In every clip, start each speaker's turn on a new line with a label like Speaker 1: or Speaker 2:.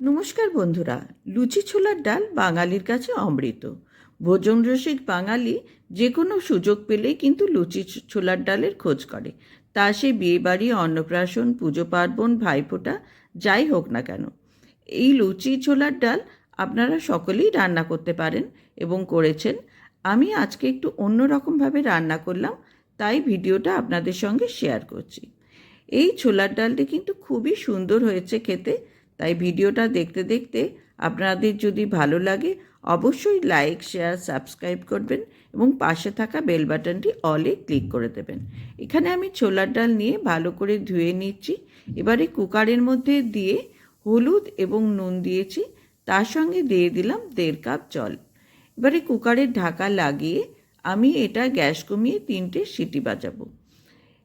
Speaker 1: নমস্কার বন্ধুরা। লুচি ছোলার ডাল বাঙালির কাছে অমৃত। ভোজন রসিক বাঙালি যে কোনো সুযোগ পেলেই কিন্তু লুচি ছোলার ডালের খোঁজ করে। তা সে বিয়েবাড়ি, অন্নপ্রাশন, পুজো পার্বণ, ভাইফোঁটা যাই হোক না কেন, এই লুচি ছোলার ডাল আপনারা সকলেই রান্না করতে পারেন এবং করেছেন। আমি আজকে একটু অন্যরকমভাবে রান্না করলাম, তাই ভিডিওটা আপনাদের সঙ্গে শেয়ার করছি। এই ছোলার ডালটি কিন্তু খুবই সুন্দর হয়েছে খেতে। তাই ভিডিওটা দেখতে দেখতে আপনাদের যদি ভালো লাগে অবশ্যই লাইক, শেয়ার, সাবস্ক্রাইব করবেন এবং পাশে থাকা বেল বাটনটি অলে ক্লিক করে দেবেন। এখানে আমি ছোলার ডাল নিয়ে ভালো করে ধুয়ে নিচ্ছি। এবারে কুকারের মধ্যে দিয়ে হলুদ এবং নুন দিয়েছি, তার সঙ্গে দিয়ে দিলাম 1.5 কাপ জল। এবারে কুকারের ঢাকা লাগিয়ে আমি এটা গ্যাস কমিয়ে 3টে সিটি বাজাবো।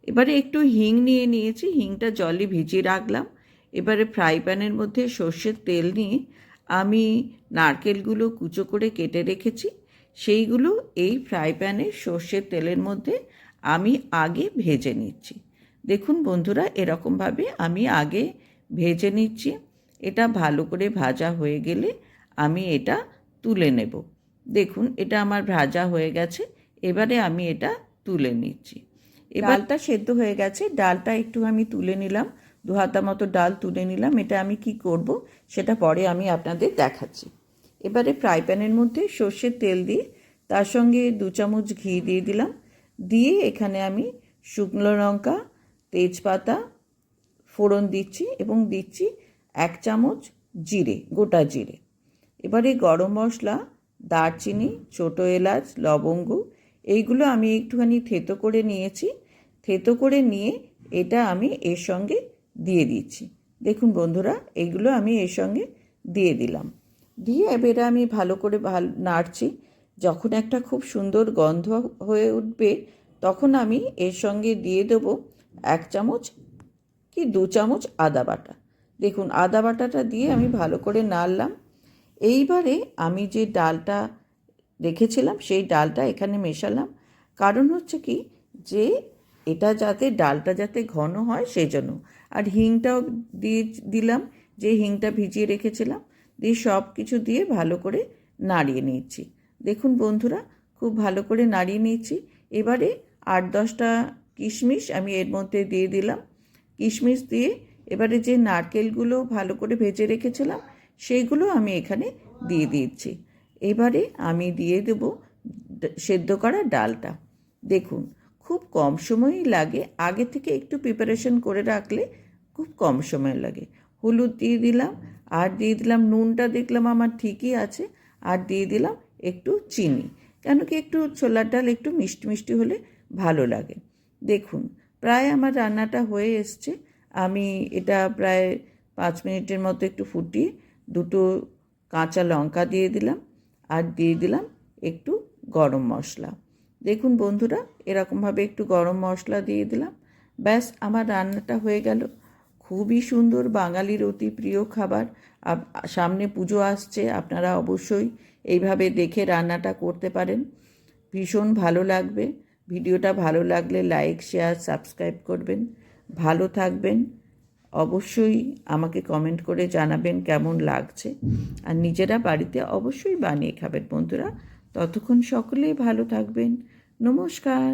Speaker 1: এবারে একটু হিং নিয়ে নিয়েছি, হিংটা জলে ভিজিয়ে রাখলাম। এবারে ফ্রাই প্যানের মধ্যে সর্ষের তেল নিয়ে আমি নারকেলগুলো কুচো করে কেটে রেখেছি, সেইগুলো এই ফ্রাই প্যানে সর্ষের তেলের মধ্যে আমি আগে ভেজে নিচ্ছি। দেখুন বন্ধুরা, এরকমভাবে আমি আগে ভেজে নিচ্ছি। এটা ভালো করে ভাজা হয়ে গেলে আমি এটা তুলে নেব। দেখুন এটা আমার ভাজা হয়ে গেছে, এবারে আমি এটা তুলে নিচ্ছি। ডালটা সেদ্ধ হয়ে গেছে, ডালটা একটু আমি তুলে নিলাম, 2 হাতা মতো ডাল তুলে নিলাম। এটা আমি কি করব সেটা পরে আমি আপনাদের দেখাচ্ছি। এবারে ফ্রাই প্যানের মধ্যে সর্ষের তেল দিয়ে তার সঙ্গে 2 চামচ ঘি দিয়ে দিলাম। দিয়ে এখানে আমি শুকনো লঙ্কা, তেজপাতা ফোড়ন দিচ্ছি এবং দিচ্ছি 1 চামচ জিরে, গোটা জিরে। এবারে গরম মশলা, দারচিনি, ছোটো এলাচ, লবঙ্গ এইগুলো আমি একটুখানি থেতো করে নিয়েছি। থেতো করে নিয়ে এটা আমি এর সঙ্গে দিয়ে দিচ্ছি। দেখুন বন্ধুরা, এইগুলো আমি এর সঙ্গে দিয়ে দিলাম। দিয়ে এবারে আমি ভালো করে নাড়ছি। যখন একটা খুব সুন্দর গন্ধ হয়ে উঠবে তখন আমি এর সঙ্গে দিয়ে দেবো 1 চামচ কি 2 চামচ আদা বাটা। দেখুন আদা বাটাটা দিয়ে আমি ভালো করে নাড়লাম। এইবারে আমি যে ডালটা রেখেছিলাম সেই ডালটা এখানে মেশালাম। কারণ হচ্ছে কি, যে এটা যাতে ডালটা যাতে ঘন হয় সেই জন্য। আর হিংটাও দিয়ে দিলাম, যে হিংটা ভিজিয়ে রেখেছিলাম। দিয়ে সব কিছু দিয়ে ভালো করে নাড়িয়ে নিচ্ছি। দেখুন বন্ধুরা, খুব ভালো করে নাড়িয়ে নিচ্ছি। এবারে 8-10টা কিশমিশ আমি এর মধ্যে দিয়ে দিলাম। কিশমিশ দিয়ে এবারে যে নারকেলগুলো ভালো করে ভেজে রেখেছিলাম সেইগুলো আমি এখানে দিয়ে দিচ্ছি। এবারে আমি দিয়ে দেব সেদ্ধ করা ডালটা। দেখুন খুব কম সময়ই লাগে, আগে থেকে একটু প্রিপারেশন করে রাখলে খুব কম সময় লাগে। হলুদ দিয়ে দিলাম, আর দিয়ে দিলাম নুনটা, দেখলাম আমার ঠিকই আছে, আর দিয়ে দিলাম একটু চিনি। কেন কি একটু ছোলার ডাল একটু মিষ্টি মিষ্টি হলে ভালো লাগে। দেখুন প্রায় আমার রান্নাটা হয়ে এসছে। আমি এটা প্রায় 5 মিনিটের মতো একটু ফুটিয়ে 2টো কাঁচা লঙ্কা দিয়ে দিলাম, আর দিয়ে দিলাম একটু গরম মশলা। দেখুন বন্ধুরা, এরকমভাবে একটু গরম মশলা দিয়ে দিলাম। ব্যাস আমার রান্নাটা হয়ে গেল। খুবই সুন্দর, বাঙালির অতি প্রিয় খাবার। সামনে পুজো আসছে, আপনারা অবশ্যই এইভাবে দেখে রান্নাটা করতে পারেন, ভীষণ ভালো লাগবে। ভিডিওটা ভালো লাগলে লাইক, শেয়ার, সাবস্ক্রাইব করবেন। ভালো থাকবেন। অবশ্যই আমাকে কমেন্ট করে জানাবেন কেমন লাগছে। আর নিজেরা বাড়িতে অবশ্যই বানিয়ে খাবেন বন্ধুরা। ততক্ষণ সকলেই ভালো থাকবেন। নমস্কার।